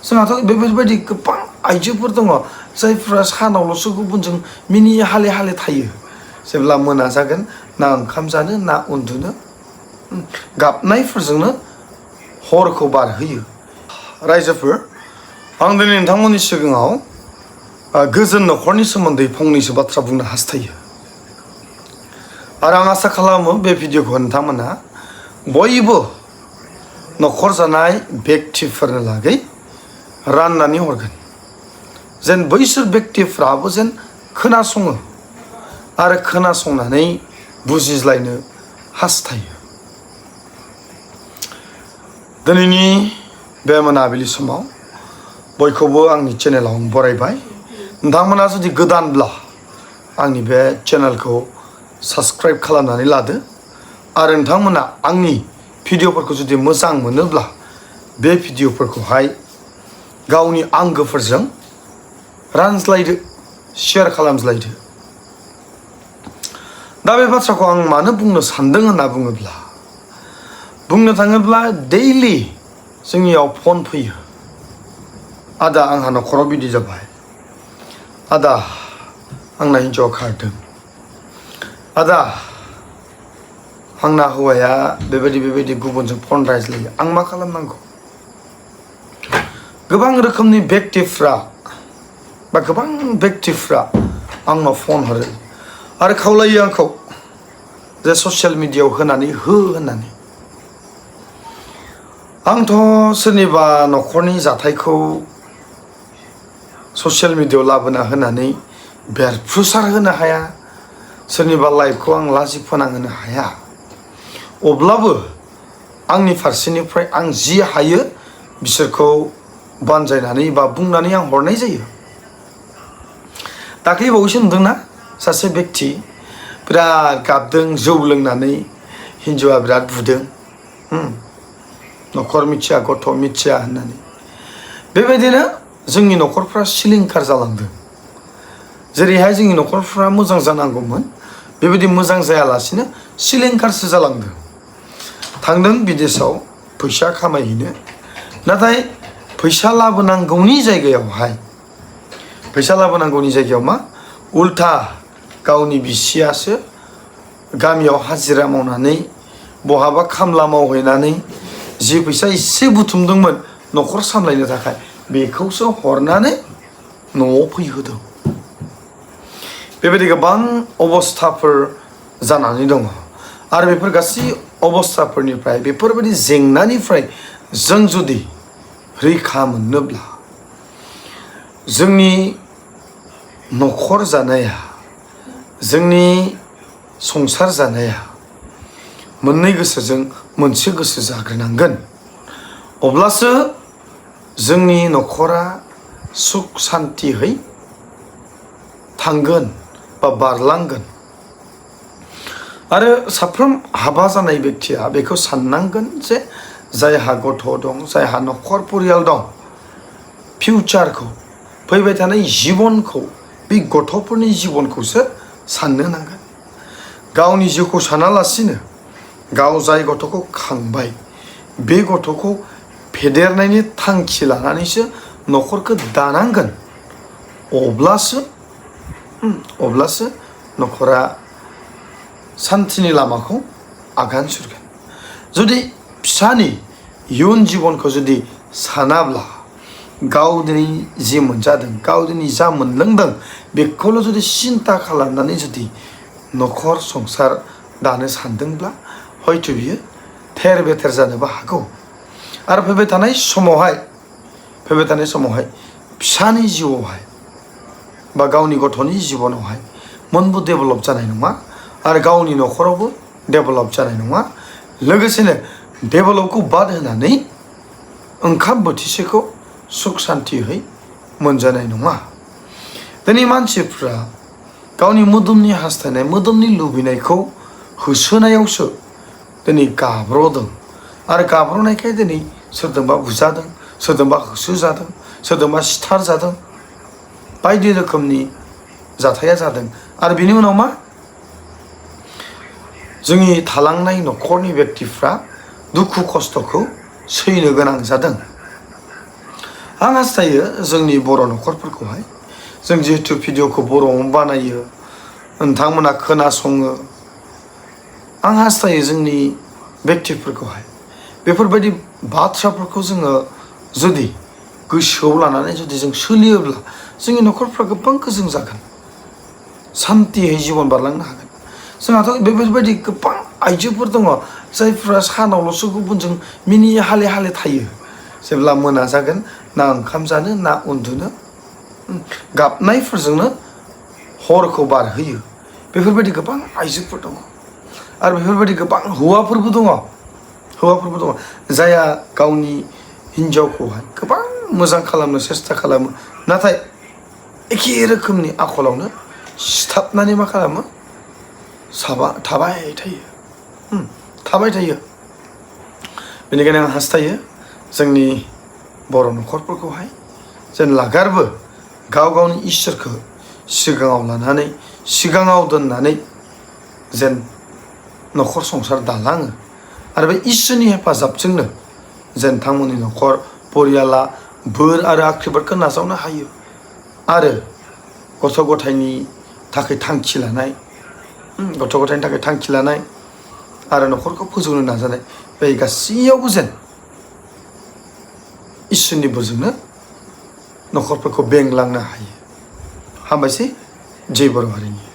जोंहाथ' बेफोरबायदि गोबां आइजोफोर दङ जायफ्रा सानावल'सो गुबुनजों मिनि हाले हाले थायो जेब्ला मोना जागोन ना ओंखाम जानो ना उन्दुनो गाबनायफोरजोंनो हरखौ बारहोयो रायजोफोर आं दिनै नोंथांमोननि सिगाङाव गोजोन न'खरनि सोमोन्दै फंनैसो बाथ्रा बुंनो हास्थायो आरो आं आसा खालामो बे भिडिअखौ नोंथांमोना बयबो न'खर जानाय व्यक्तिफोरनो लागै राननानै हरगोन जेन बैसोर व्यक्तिफ्राबो जेन खोनासङो आरो खोनासंनानै बुजिज्लायनो हास्थायो दिनैनि बे मोनाबिलि समाव बयखौबो आंनि चेनेलाव बरायबाय नोंथांमोना जुदि गोदानब्ला आंनि बे चेनेलखौ साबस्क्राइब खालामनानै लादो आरो नोंथांमोना आंनि भिडिअफोरखौ जुदि मोजां मोनोब्ला बे भिडिअफोरखौहाय गावनि आंगोफोरजों रानज्लायदो शेयार खालामज्लायदो दा बे बाथ्राखौ आं मानो बुंनो सानदों होनना बुङोब्ला बुंनो थाङोब्ला दैलि जोंनियाव फन फैयो आदा आंहा न'खराव बिदि जाबाय आदा आंना हिन्जावा खारदों आदा आंना हौवाया बेबायदि गुबुनजों फन रायज्लायो आं मा खालामनांगौ गोबां रोखोमनि व्यक्तिफ्रा बा गोबां व्यक्तिफ्रा आंनाव फन हरो आरो खावलायो आंखौ जे ससियेल मिडियायाव होनानै हो होननानै आंथ' सोरनिबा न'खरनि जाथायखौ ससियेल मिडियायाव लाबोना होनानै बेरफ्रुसार होनो हाया सोरनिबा लाइफखौ आं लाजि फोनांहोनो हाया अब्लाबो आंनि फारसेनिफ्राय आं जि हायो बिसोरखौ बानजायनानै बा बुंनानै आं हरनाय जायो दाख्लै बावैसो नुदोंना सासे व्यक्ति बिराद गाबदों जौ लोंनानै हिन्जावा बिराद बुदों न'खर मिथिया गथ' मिथिया होननानै बेबायदिनो जोंनि न'खरफ्रा सिलिंखार जालांदों जेरैहाय जोंनि न'खरफ्रा मोजां जानांगौमोन बेबायदि मोजां जायालासिनो सिलिंखारसो जालांदों थांदों बिदेशआव फैसा खामायहैनो नाथाय फैसा लाबोनांगौनि जायगायाव मा उल्था गावनि बिसियासो गामियाव हाजिरा मावनानै बहाबा खामला मावहैनानै जि फैसा एसे बुथुमदोंमोन न'खर सामलायनो थाखाय बेखौसो हरनानै न'आव फैहोदों बेबायदि गोबां अबस्थाफोर जानानै दङ आरो बेफोर गासै अबस्थाफोरनिफ्राय बेफोरबायदि जेंनानिफ्राय जों जुदि रैखा मोननोब्ला जोंनि न'खर जानाया जोंनि संसार जानाया मोननै गोसोजों मोनसे गोसो जाग्रोनांगोन अब्लासो जोंनि न'खरा सुख सान्तियै थांगोन बा बारलांगोन आरो साफ्रोम हाबा जानाय व्यक्तिया बेखौ साननांगोन जे जायहा गथ' दं जायहा न'खर परियाल दं फिउचारखौ फैबाय थानाय जिबनखौ बे गथ'फोरनि जिबनखौसो साननो नांगोन गावनि जिउखौ सानालासिनो गाव जाय गथ'खौ खांबाय बे गथ'खौ फेदेरनायनि थांखि लानानैसो न'खरखौ दानांगोन अब्लासो न'खरा सान्थिनि लामाखौ आगान सुरगोन जुदि फिसानि इयुन जिबनखौ जुदि सानाब्ला गाव दिनै जि मोनजादों गाव दिनै जा मोनलोंदों बेखौल' जुदि सिन्था खालामनानै जुदि न'खर संसार दानो सानदोंब्ला हयथ' बियो थेर बेथेर जानोबो हागौ आरो फैबाय थानाय समावहाय फिसानि जिउआवहाय बा गावनि गथ'नि जिबनावहाय मोनबो डेभेलप जानाय नङा आरो गावनि न'खरावबो डेभेलप जानाय नङा लोगोसेनो डेभेलपखौ बाद होनानै ओंखाम बोथिसेखौ सुख सान्तियै मोनजानाय नङा दिनै मानसिफ्रा गावनि मोदोमनि हास्थायनाय मोदोमनि लुबैनायखौ होसोनायावसो दिनै गाब्र'दों आरो गाब्र'नायखाय दिनै सोरजोंबा बुजादों सोरजोंबा होसोजादों सोरजोंबा सिथारजादों बायदि रोखोमनि जाथाया जादों आरो बेनि उनाव मा जोंनि थालांनाय न'खरनि व्यक्तिफ्रा दुखु खस्थ'खौ सैनो गोनां जादों आं हास्थायो जोंनि बर' न'खरफोरखौहाय जों जिहेतु भिडिअखौ बर'आवनो बानायो नोंथांमोना खोनासङो आं हास्थायो जोंनि व्यक्तिफोरखौहाय बेफोरबायदि बाथ्राफोरखौ जोङो जुदि गोसोआव लानानै जुदि जों सोलियोब्ला जोंनि न'खरफ्रा गोबां गोजों जागोन सान्तियै जिबन बारलांनो हागोन जोंहाथ' बेफोरबायदि गोबां आइजोफोर दङ जायफ्रा सानावल'सो गुबुनजों मिनि हाले हाले थायो जेब्ला मोना जागोन ना ओंखाम जानो ना उन्दुनो गाबनायफोरजोंनो हरखौ बारहोयो बेफोरबायदि गोबां आइजोफोर दङ आरो बेफोरबायदि गोबां हौवाफोरबो दङ जायहा गावनि हिन्जावखौहाय गोबां मोजां खालामनो सेस्था खालामो नाथाय एखे रोखोमनि आखलावनो सिथाबनानै मा खालामो थाबाय थायो बेनिखायनो आं हास्थायो जोंनि बर' न'खरफोरखौहाय जेन लागारबो गाव गावनि इसोरखौ सिगाङाव लानानै सिगाङाव दोननानै जेन न'खर संसार दालाङो आरो बे इसोरनि हेफाजाबजोंनो जेन थांमोननि न'खर परियाला बोर आरो आख्रिबादखौ नाजावनो हायो आरो गथ' गथायनि थाखाय थांखि लानाय आरो न'खरखौ फोजौनो नाजानाय बे गासैयावबो जेन इसोरनि बोरजोंनो न'खरफोरखौ बेंलांनो हायो हामबायसै जय बर' हारिनि